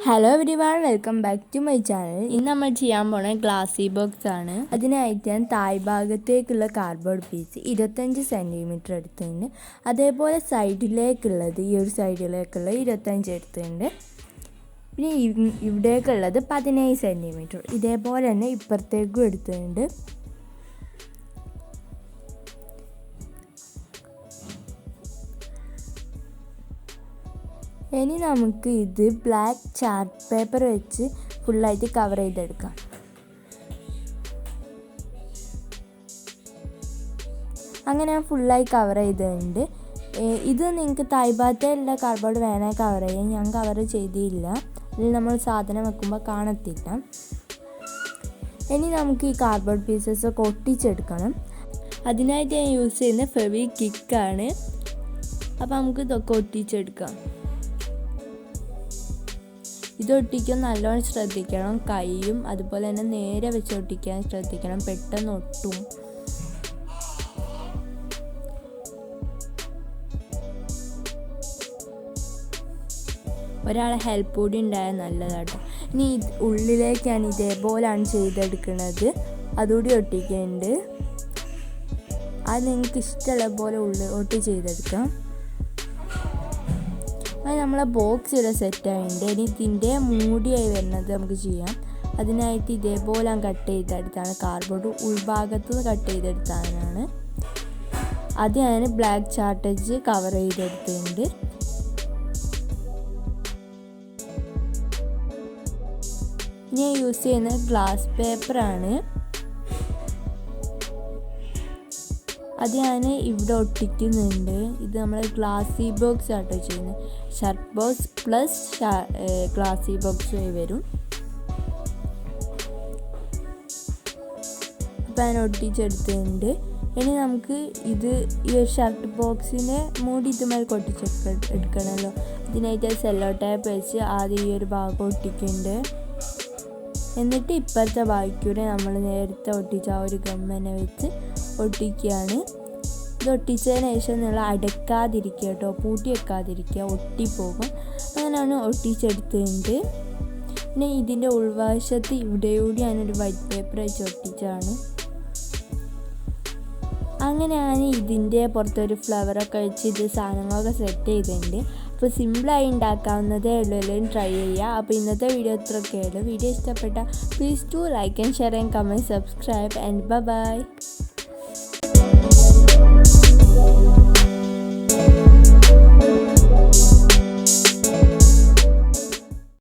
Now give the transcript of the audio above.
Hello everyone, welcome back to my channel. ഇന്ന് നമ്മൾ ചെയ്യാൻ പോണ ഗ്ലാസി ബോക്സ് ആണ്. അതിനായിട്ട് ഞാൻ താഴ് ഭാഗത്തേക്കുള്ള കാർഡ്ബോർഡ് പീസ് 25 സെൻറ്റിമീറ്റർ എടുത്തിട്ടുണ്ട്. അതേപോലെ സൈഡിലേക്കുള്ളത് ഈ ഒരു സൈഡിലേക്കുള്ള 25 എടുത്തിട്ടുണ്ട്. പിന്നെ ഇവിടേക്കുള്ളത് 17 സെൻറ്റിമീറ്റർ. ഇതേപോലെ തന്നെ ഇപ്പുറത്തേക്കും എടുത്തിട്ടുണ്ട്. ഇനി നമുക്ക് ഇത് ബ്ലാക്ക് ചാർട്ട് പേപ്പർ വെച്ച് ഫുള്ളായിട്ട് കവർ ചെയ്തെടുക്കാം. അങ്ങനെ ഞാൻ ഫുള്ളായി കവർ ചെയ്തിട്ടുണ്ട്. ഇത് നിങ്ങൾക്ക് താഴ്ഭാഗത്തുള്ള കാർഡ്ബോർഡ് വേണേൽ കവർ ചെയ്യാം. ഞാൻ കവർ ചെയ്തില്ല, അതിൽ നമ്മൾ സാധനം വെക്കുമ്പോൾ കാണത്തില്ല. ഇനി നമുക്ക് ഈ കാർഡ്ബോർഡ് പീസസൊക്കെ ഒട്ടിച്ചെടുക്കണം. അതിനായിട്ട് ഞാൻ യൂസ് ചെയ്യുന്ന ഫെവിക്വിക്കാണ്. അപ്പോൾ നമുക്ക് ഇതൊക്കെ ഒട്ടിച്ചെടുക്കാം. ഇത് ഒട്ടിക്കാൻ നല്ലോണം ശ്രദ്ധിക്കണം. കൈയും അതുപോലെ തന്നെ നേരെ വെച്ച് ഒട്ടിക്കാൻ ശ്രദ്ധിക്കണം, പെട്ടെന്ന് ഒട്ടും. ഒരാളെ ഹെൽപ്പ് കൂടി ഉണ്ടായാൽ നല്ലതാട്ടോ. ഇനി ഉള്ളിലേക്കാണ് ഇതേപോലെയാണ് ചെയ്തെടുക്കുന്നത്. അതുകൂടി ഒട്ടിക്കുന്നുണ്ട്. അത് നിങ്ങൾക്ക് ഇഷ്ടമുള്ള പോലെ ഒട്ടി ചെയ്തെടുക്കാം. അത് നമ്മളെ ബോക്സ് ഇവിടെ സെറ്റായിട്ടുണ്ട്. ഇനി ഇതിൻ്റെ മൂടിയായി വരുന്നത് നമുക്ക് ചെയ്യാം. അതിനായിട്ട് ഇതേപോലെ കട്ട് ചെയ്തെടുത്താണ് കാർഡ്ബോർഡ് ഉൾഭാഗത്തുനിന്ന് കട്ട് ചെയ്തെടുത്താണ്. അത് ഞാൻ ബ്ലാക്ക് ചാർട്ട് വെച്ച് കവർ ചെയ്തെടുത്തിട്ടുണ്ട്. ഞാൻ യൂസ് ചെയ്യുന്നത് ഗ്ലാസ് പേപ്പറാണ്. അത് ഞാൻ ഇവിടെ ഒട്ടിക്കുന്നുണ്ട്. ഇത് നമ്മൾ ഗ്ലാസി ബോക്സ് ആട്ടോ ചെയ്യുന്നത്. Shirt box plus glassy box വരും. അപ്പം ഞാൻ ഒട്ടിച്ചെടുത്തിട്ടുണ്ട്. ഇനി നമുക്ക് ഈ ഒരു ഷർട്ട് ബോക്സിനെ മൂടി ഇതുമായി എടുക്കണമല്ലോ. ഇതിനായിട്ട് സെല്ലോ ടേപ്പ് വെച്ച് ആദ്യം ഈ ഒരു ഭാഗം ഒട്ടിക്കുന്നുണ്ട്. എന്നിട്ട് ഇപ്പോഴത്തെ ബാക്കിയൂടെ നമ്മൾ നേരത്തെ ഒട്ടിച്ച ആ ഒരു ഗമ്മനെ വെച്ച് ഒട്ടിക്കുകയാണ്. ഇത് ഒട്ടിച്ചതിന് ശേഷം നിങ്ങൾ അടക്കാതിരിക്കുക കേട്ടോ, പൂട്ടി വെക്കാതിരിക്കുക, ഒട്ടിപ്പോകും. അങ്ങനെയാണ് ഒട്ടിച്ചെടുത്തിട്ടുണ്ട്. പിന്നെ ഇതിൻ്റെ ഉൾവശത്ത് ഇവിടെയൂടി ഞാനൊരു വൈറ്റ് പേപ്പർ വെച്ച് ഒട്ടിച്ചാണ്. അങ്ങനെയാണ് ഇതിൻ്റെ പുറത്തൊരു ഫ്ലവറൊക്കെ വെച്ച് ഇത് സാധനങ്ങളൊക്കെ സെറ്റ് ചെയ്തിട്ടുണ്ട്. അപ്പോൾ സിമ്പിളായി ഉണ്ടാക്കാവുന്നതേ ഉള്ളൂ. എല്ലാവരും ട്രൈ ചെയ്യുക. അപ്പോൾ ഇന്നത്തെ വീഡിയോ ഇത്രയൊക്കെയുള്ളൂ. വീഡിയോ ഇഷ്ടപ്പെട്ട please to like and share and comment, subscribe and by.